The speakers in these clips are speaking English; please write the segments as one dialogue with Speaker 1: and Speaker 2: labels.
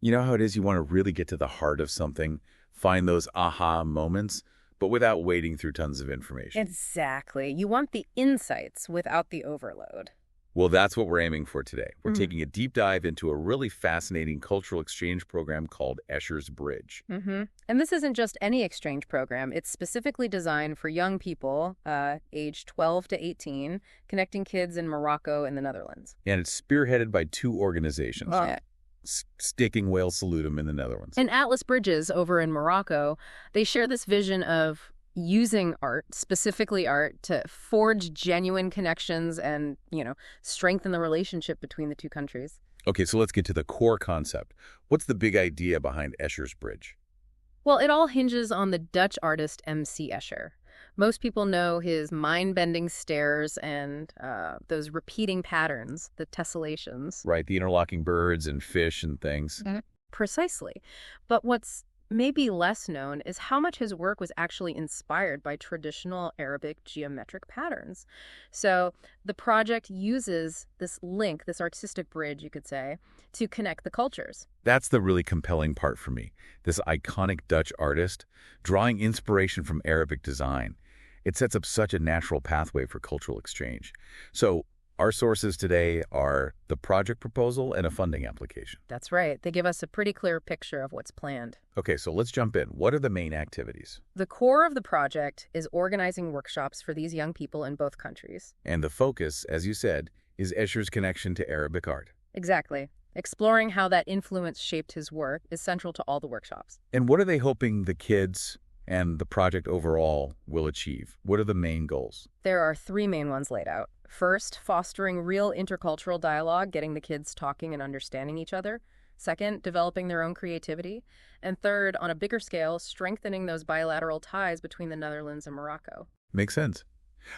Speaker 1: You know how it is, you want to really get to the heart of something, find those aha moments, but without wading through tons of information.
Speaker 2: Exactly. You want the insights without the overload.
Speaker 1: Well, that's what we're aiming for today. We're taking a deep dive into a really fascinating cultural exchange program called Escher's Bridge.
Speaker 2: And this isn't just any exchange program. It's specifically designed for young people, aged 12 to 18, connecting kids in Morocco and the Netherlands.
Speaker 1: And it's spearheaded by two organizations. Stichting WailSalutem in the Netherlands.
Speaker 2: And AtlasBridges over in Morocco, they share this vision of using art, specifically art, to forge genuine connections and, strengthen the relationship between the two countries.
Speaker 1: Okay, so let's get to the core concept. What's the big idea behind Escher's Bridge?
Speaker 2: Well, it all hinges on the Dutch artist M.C. Escher. Most people know his mind-bending stares and those repeating patterns, the tessellations.
Speaker 1: Right, the interlocking birds and fish and things.
Speaker 2: Precisely. But what's maybe less known is how much his work was actually inspired by traditional Arabic geometric patterns. So the project uses this link, this artistic bridge, you could say, to connect the cultures.
Speaker 1: That's the really compelling part for me. This iconic Dutch artist drawing inspiration from Arabic design. It sets up such a natural pathway for cultural exchange. So our sources today are the project proposal and a funding application.
Speaker 2: That's right. They give us a pretty clear picture of what's planned.
Speaker 1: Okay, so let's jump in. What are the main activities?
Speaker 2: The core of the project is organizing workshops for these young people in both countries.
Speaker 1: And the focus, as you said, is Escher's connection to Arabic art.
Speaker 2: Exactly. Exploring how that influence shaped his work is central to all the workshops.
Speaker 1: And what are they hoping the kids and the project overall will achieve? What are the main goals?
Speaker 2: There are three main ones laid out. First, fostering real intercultural dialogue, getting the kids talking and understanding each other. Second, developing their own creativity. And third, on a bigger scale, strengthening those bilateral ties between the Netherlands and Morocco.
Speaker 1: Makes sense.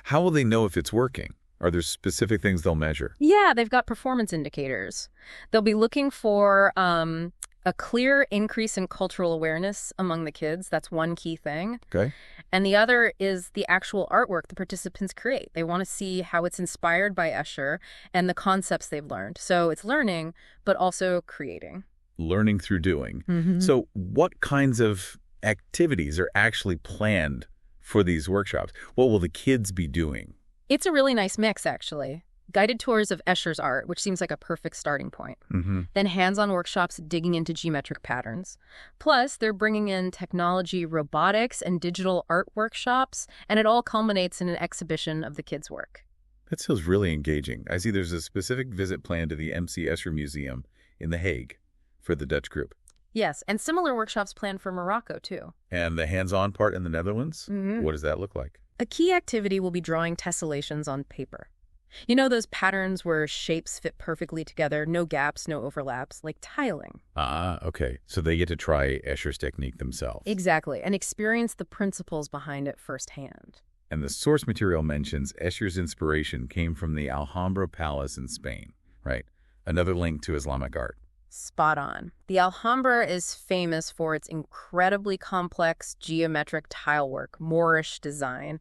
Speaker 1: How will they know if it's working? Are there specific things they'll measure?
Speaker 2: Yeah, they've got performance indicators. They'll be looking for a clear increase in cultural awareness among the kids. That's one key thing.
Speaker 1: Okay.
Speaker 2: And the other is the actual artwork the participants create. They want to see how it's inspired by Escher and the concepts they've learned. So it's learning, but also creating.
Speaker 1: Learning through doing. So what kinds of activities are actually planned for these workshops? What will the kids be doing?
Speaker 2: It's a really nice mix, actually. Guided tours of Escher's art, which seems like a perfect starting point. Then hands-on workshops digging into geometric patterns. Plus, they're bringing in technology, robotics, and digital art workshops, and it all culminates in an exhibition of the kids' work.
Speaker 1: That sounds really engaging. I see there's a specific visit planned to the M.C. Escher Museum in The Hague for the Dutch group.
Speaker 2: Yes, and similar workshops planned for Morocco, too.
Speaker 1: And the hands-on part in the Netherlands? What does that look like?
Speaker 2: A key activity will be drawing tessellations on paper. You know those patterns where shapes fit perfectly together, no gaps, no overlaps, like tiling?
Speaker 1: Ah, okay. So they get to try Escher's technique themselves.
Speaker 2: Exactly, and experience the principles behind it firsthand.
Speaker 1: And the source material mentions Escher's inspiration came from the Alhambra Palace in Spain, right? Another link to Islamic art.
Speaker 2: Spot on. The Alhambra is famous for its incredibly complex geometric tilework, Moorish design.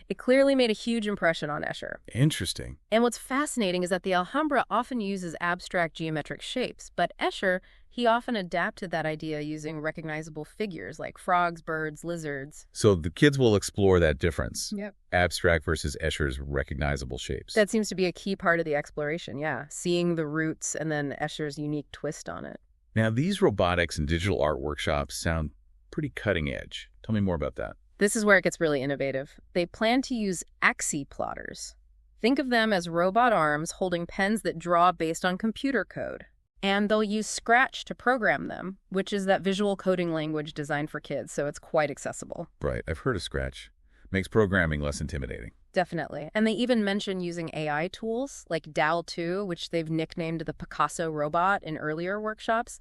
Speaker 2: It clearly made a huge impression on Escher.
Speaker 1: Interesting.
Speaker 2: And what's fascinating is that the Alhambra often uses abstract geometric shapes, but Escher, he often adapted that idea using recognizable figures like frogs, birds, lizards.
Speaker 1: So the kids will explore that difference.
Speaker 2: Yep.
Speaker 1: Abstract versus Escher's recognizable shapes.
Speaker 2: That seems to be a key part of the exploration, yeah. Seeing the roots and then Escher's unique twist on it.
Speaker 1: Now, these robotics and digital art workshops sound pretty cutting edge. Tell me more about that.
Speaker 2: This is where it gets really innovative. They plan to use axis plotters. Think of them as robot arms holding pens that draw based on computer code. And they'll use Scratch to program them, which is that visual coding language designed for kids, so it's quite accessible.
Speaker 1: Right, I've heard of Scratch. Makes programming less intimidating.
Speaker 2: Definitely. And they even mention using AI tools like DAL 2, which they've nicknamed the Picasso robot in earlier workshops.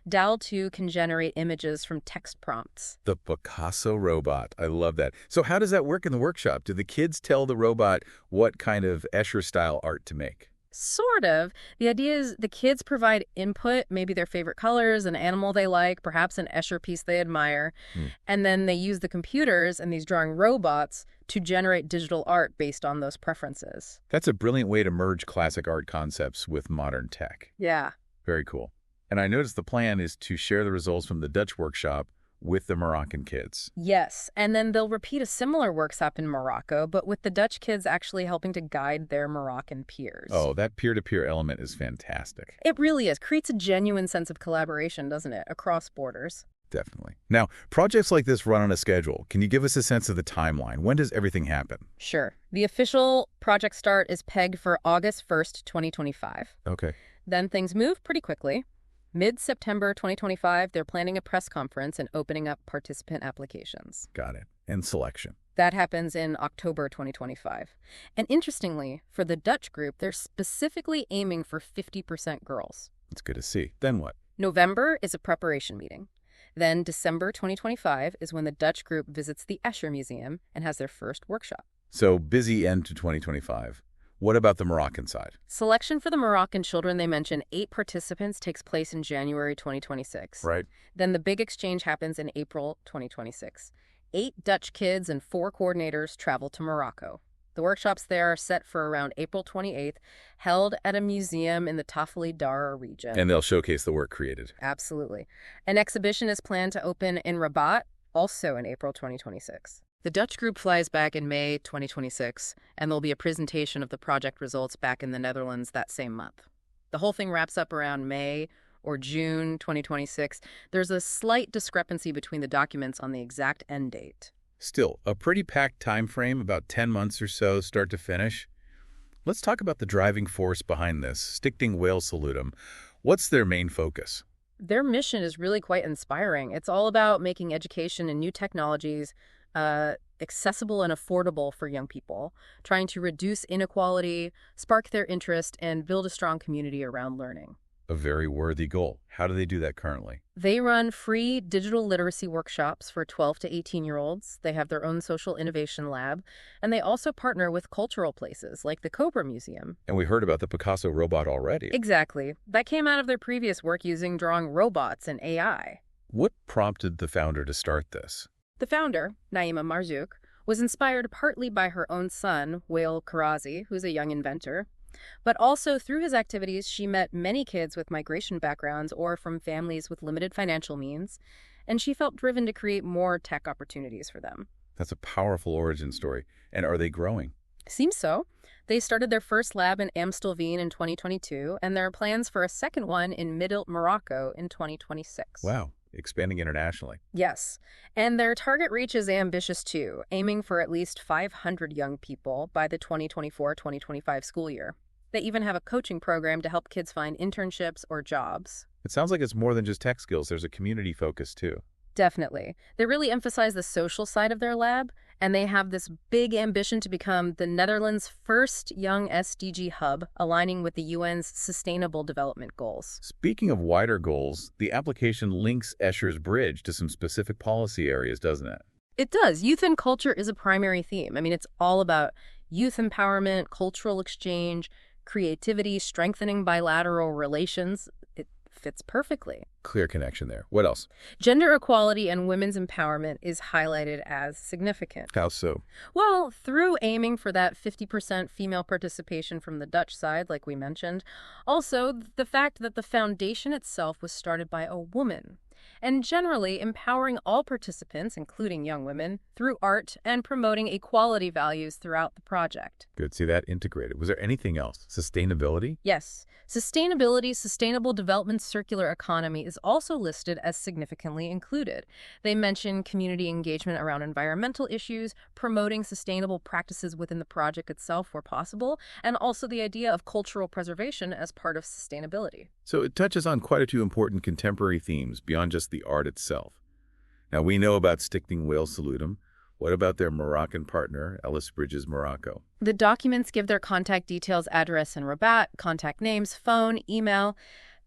Speaker 2: DAL 2 can generate images from text prompts.
Speaker 1: The Picasso robot. I love that. So how does that work in the workshop? Do the kids tell the robot what kind of Escher-style art to make?
Speaker 2: Sort of. The idea is the kids provide input, maybe their favorite colors, an animal they like, perhaps an Escher piece they admire, and then they use the computers and these drawing robots to generate digital art based on those preferences.
Speaker 1: That's a brilliant way to merge classic art concepts with modern tech.
Speaker 2: Yeah.
Speaker 1: Very cool. And I noticed the plan is to share the results from the Dutch workshop with the Moroccan kids.
Speaker 2: Yes, and then they'll repeat a similar workshop in Morocco, but with the Dutch kids actually helping to guide their Moroccan peers.
Speaker 1: Oh, that peer-to-peer element is fantastic.
Speaker 2: It really is. Creates a genuine sense of collaboration, doesn't it, across borders?
Speaker 1: Definitely. Now, projects like this run on a schedule. Can you give us a sense of the timeline? When does everything happen?
Speaker 2: Sure. The official project start is pegged for August 1st, 2025.
Speaker 1: Okay.
Speaker 2: Then things move pretty quickly. Mid-September 2025, they're planning a press conference and opening up participant applications.
Speaker 1: Got it. And selection.
Speaker 2: That happens in October 2025. And interestingly, for the Dutch group, they're specifically aiming for 50% girls.
Speaker 1: It's good to see. Then what?
Speaker 2: November is a preparation meeting. Then December 2025 is when the Dutch group visits the Escher Museum and has their first workshop.
Speaker 1: So busy end to 2025. What about the Moroccan side?
Speaker 2: Selection for the Moroccan children they mentioned, 8 participants, takes place in January 2026.
Speaker 1: Right.
Speaker 2: Then the big exchange happens in April 2026. 8 Dutch kids and 4 coordinators travel to Morocco. The workshops there are set for around April 28th, held at a museum in the Tafeli Dara region.
Speaker 1: And they'll showcase the work created.
Speaker 2: Absolutely. An exhibition is planned to open in Rabat, also in April 2026. The Dutch group flies back in May 2026, and there'll be a presentation of the project results back in the Netherlands that same month. The whole thing wraps up around May or June 2026. There's a slight discrepancy between the documents on the exact end date.
Speaker 1: Still, a pretty packed time frame, about 10 months or so, start to finish. Let's talk about the driving force behind this, Stichting WailSalutem. What's their main focus?
Speaker 2: Their mission is really quite inspiring. It's all about making education and new technologies accessible and affordable for young people, trying to reduce inequality, spark their interest, and build a strong community around learning.
Speaker 1: A very worthy goal. How do they do that currently?
Speaker 2: They run free digital literacy workshops for 12 to 18-year-olds. They have their own social innovation lab, and they also partner with cultural places like the Cobra Museum.
Speaker 1: And we heard about the Picasso robot already.
Speaker 2: Exactly. That came out of their previous work using drawing robots and AI.
Speaker 1: What prompted the founder to start this?
Speaker 2: The founder, Naima Marzouk, was inspired partly by her own son, Wael Karazi, who's a young inventor. But also through his activities, she met many kids with migration backgrounds or from families with limited financial means, and she felt driven to create more tech opportunities for them.
Speaker 1: That's a powerful origin story. And are they growing?
Speaker 2: Seems so. They started their first lab in Amstelveen in 2022, and there are plans for a second one in Middelburg, Morocco in 2026.
Speaker 1: Wow. Expanding internationally.
Speaker 2: Yes, and their target reach is ambitious too, aiming for at least 500 young people by the 2024-2025 school year. They even have a coaching program to help kids find internships or jobs.
Speaker 1: It sounds like it's more than just tech skills. There's a community focus too.
Speaker 2: Definitely. They really emphasize the social side of their lab, and they have this big ambition to become the Netherlands' first young SDG hub, aligning with the UN's Sustainable Development Goals.
Speaker 1: Speaking of wider goals, the application links Escher's bridge to some specific policy areas, doesn't it?
Speaker 2: It does. Youth and culture is a primary theme. I mean, it's all about youth empowerment, cultural exchange, creativity, strengthening bilateral relations. It fits perfectly.
Speaker 1: Clear connection there. What else?
Speaker 2: Gender equality and women's empowerment is highlighted as significant.
Speaker 1: How so?
Speaker 2: Well, through aiming for that 50% female participation from the Dutch side, like we mentioned. Also, the fact that the foundation itself was started by a woman. And generally empowering all participants, including young women, through art and promoting equality values throughout the project.
Speaker 1: Good. See that integrated. Was there anything else? Sustainability?
Speaker 2: Yes. Sustainability, sustainable development, circular economy is also listed as significantly included. They mention community engagement around environmental issues, promoting sustainable practices within the project itself where possible, and also the idea of cultural preservation as part of sustainability.
Speaker 1: So it touches on quite a few important contemporary themes beyond just the art itself. Now, we know about Stichting WailSalutem. What about their Moroccan partner, AtlasBridges Morocco?
Speaker 2: The documents give their contact details, address in Rabat, contact names, phone, email.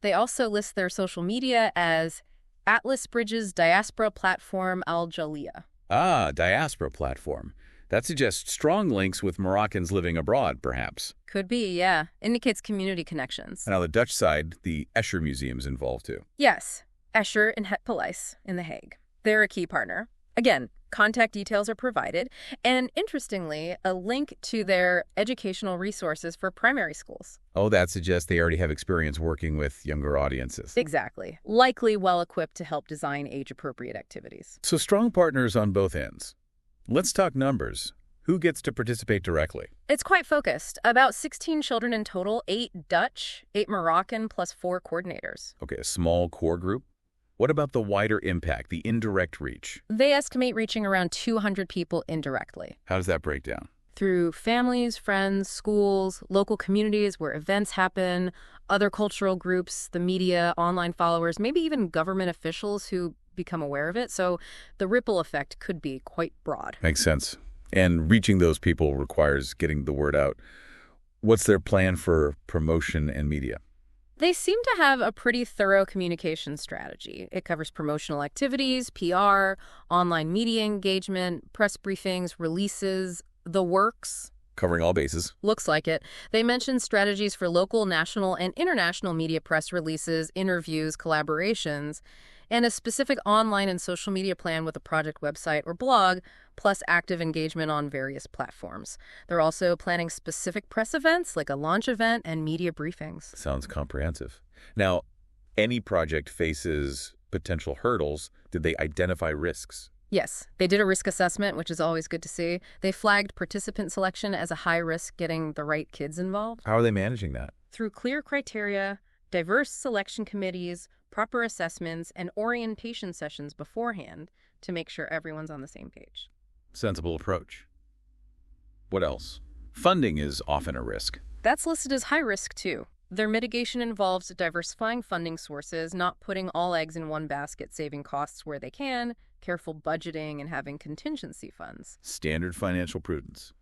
Speaker 2: They also list their social media as AtlasBridges Diaspora Platform Al Jalia.
Speaker 1: Ah, diaspora platform. That suggests strong links with Moroccans living abroad, perhaps.
Speaker 2: Could be, yeah. Indicates community connections.
Speaker 1: And on the Dutch side, the Escher Museum is involved too.
Speaker 2: Yes. Escher and Het Paleis in The Hague. They're a key partner. Again, Contact details are provided, and interestingly, a link to their educational resources for primary schools.
Speaker 1: Oh, that suggests they already have experience working with younger audiences.
Speaker 2: Exactly. Likely well-equipped to help design age-appropriate activities.
Speaker 1: So strong partners on both ends. Let's talk numbers. Who gets to participate directly?
Speaker 2: It's quite focused. About 16 children in total, 8 Dutch, 8 Moroccan, plus 4 coordinators.
Speaker 1: Okay, a small core group. What about the wider impact, the indirect reach?
Speaker 2: They estimate reaching around 200 people indirectly.
Speaker 1: How does that break down?
Speaker 2: Through families, friends, schools, local communities where events happen, other cultural groups, the media, online followers, maybe even government officials who become aware of it. So the ripple effect could be quite broad.
Speaker 1: Makes sense. And reaching those people requires getting the word out. What's their plan for promotion and media?
Speaker 2: They seem to have a pretty thorough communication strategy. It covers promotional activities, PR, online media engagement, press briefings, releases, the works.
Speaker 1: Covering all bases.
Speaker 2: Looks like it. They mentioned strategies for local, national, and international media press releases, interviews, collaborations, and a specific online and social media plan with a project website or blog, plus active engagement on various platforms. They're also planning specific press events like a launch event and media briefings.
Speaker 1: Sounds comprehensive. Now, any project faces potential hurdles. Did they identify risks?
Speaker 2: Yes, they did a risk assessment, which is always good to see. They flagged participant selection as a high risk getting the right kids involved.
Speaker 1: How are they managing that?
Speaker 2: Through clear criteria, diverse selection committees, proper assessments, and orientation sessions beforehand to make sure everyone's on the same page.
Speaker 1: Sensible approach. What else? Funding is often a risk.
Speaker 2: That's listed as high risk, too. Their mitigation involves diversifying funding sources, not putting all eggs in one basket, saving costs where they can, careful budgeting, and having contingency funds.
Speaker 1: Standard financial prudence.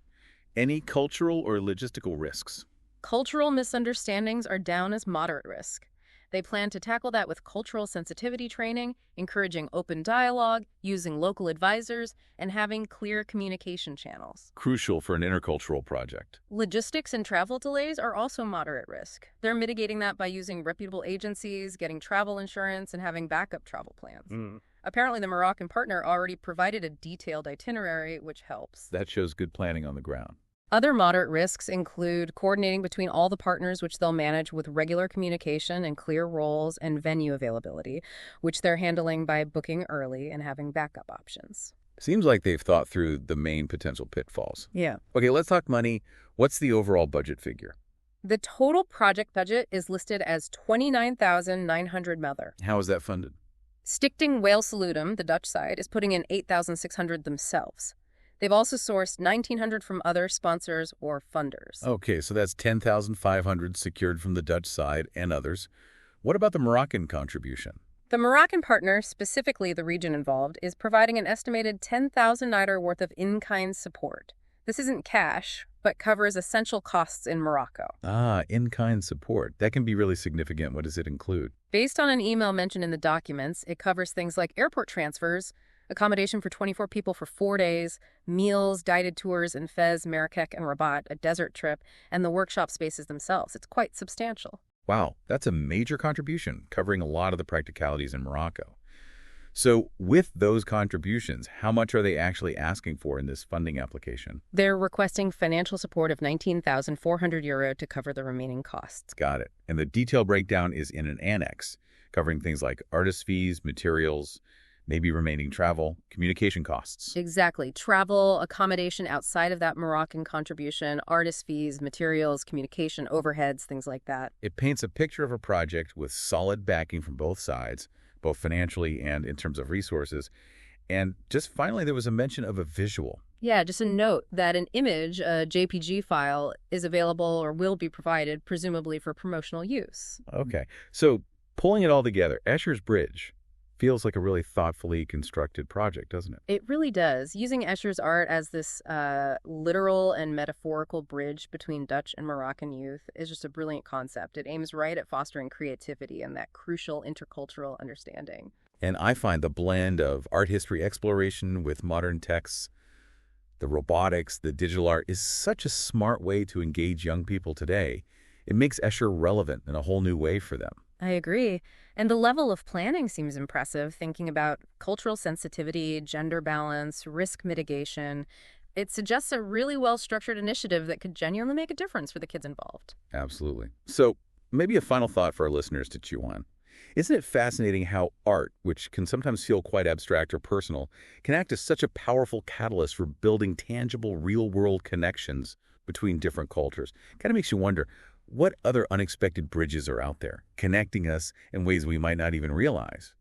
Speaker 1: Any cultural or logistical risks?
Speaker 2: Cultural misunderstandings are down as moderate risk. They plan to tackle that with cultural sensitivity training, encouraging open dialogue, using local advisors, and having clear communication channels.
Speaker 1: Crucial for an intercultural project.
Speaker 2: Logistics and travel delays are also moderate risk. They're mitigating that by using reputable agencies, getting travel insurance, and having backup travel plans. Apparently, the Moroccan partner already provided a detailed itinerary, which helps.
Speaker 1: That shows good planning on the ground.
Speaker 2: Other moderate risks include coordinating between all the partners, which they'll manage with regular communication and clear roles, and venue availability, which they're handling by booking early and having backup options.
Speaker 1: Seems like they've thought through the main potential pitfalls.
Speaker 2: Yeah.
Speaker 1: Okay, let's talk money. What's the overall budget figure?
Speaker 2: The total project budget is listed as 29,900 Mother.
Speaker 1: How is that funded?
Speaker 2: Stichting WailSalutem, the Dutch side, is putting in 8,600 themselves. They've also sourced 1,900 from other sponsors or funders.
Speaker 1: Okay, so that's 10,500 secured from the Dutch side and others. What about the Moroccan contribution?
Speaker 2: The Moroccan partner, specifically the region involved, is providing an estimated 10,000 Naira worth of in-kind support. This isn't cash, but covers essential costs in Morocco.
Speaker 1: Ah, in-kind support. That can be really significant. What does it include?
Speaker 2: Based on an email mentioned in the documents, it covers things like airport transfers, accommodation for 24 people for 4 days, meals, guided tours in Fez, Marrakech, and Rabat, a desert trip, and the workshop spaces themselves. It's quite substantial.
Speaker 1: Wow, that's a major contribution, covering a lot of the practicalities in Morocco. So with those contributions, how much are they actually asking for in this funding application?
Speaker 2: They're requesting financial support of 19,400 euro to cover the remaining costs.
Speaker 1: Got it. And the detailed breakdown is in an annex, covering things like artist fees, materials, maybe remaining travel, communication costs.
Speaker 2: Exactly. Travel, accommodation outside of that Moroccan contribution, artist fees, materials, communication, overheads, things like that.
Speaker 1: It paints a picture of a project with solid backing from both sides, both financially and in terms of resources. And just finally, there was a mention of a visual.
Speaker 2: Yeah, just a note that an image, a JPG file, is available or will be provided, presumably for promotional use.
Speaker 1: Okay. So pulling it all together, Escher's Bridge feels like a really thoughtfully constructed project, doesn't it?
Speaker 2: It really does. Using Escher's art as this literal and metaphorical bridge between Dutch and Moroccan youth is just a brilliant concept. It aims right at fostering creativity and that crucial intercultural understanding.
Speaker 1: And I find the blend of art history exploration with modern texts, the robotics, the digital art is such a smart way to engage young people today. It makes Escher relevant in a whole new way for them.
Speaker 2: I agree. And the level of planning seems impressive, thinking about cultural sensitivity, gender balance, risk mitigation. It suggests a really well-structured initiative that could genuinely make a difference for the kids involved.
Speaker 1: Absolutely. So maybe a final thought for our listeners to chew on. Isn't it fascinating how art, which can sometimes feel quite abstract or personal, can act as such a powerful catalyst for building tangible, real-world connections between different cultures? Kind of makes you wonder, what other unexpected bridges are out there, connecting us in ways we might not even realize?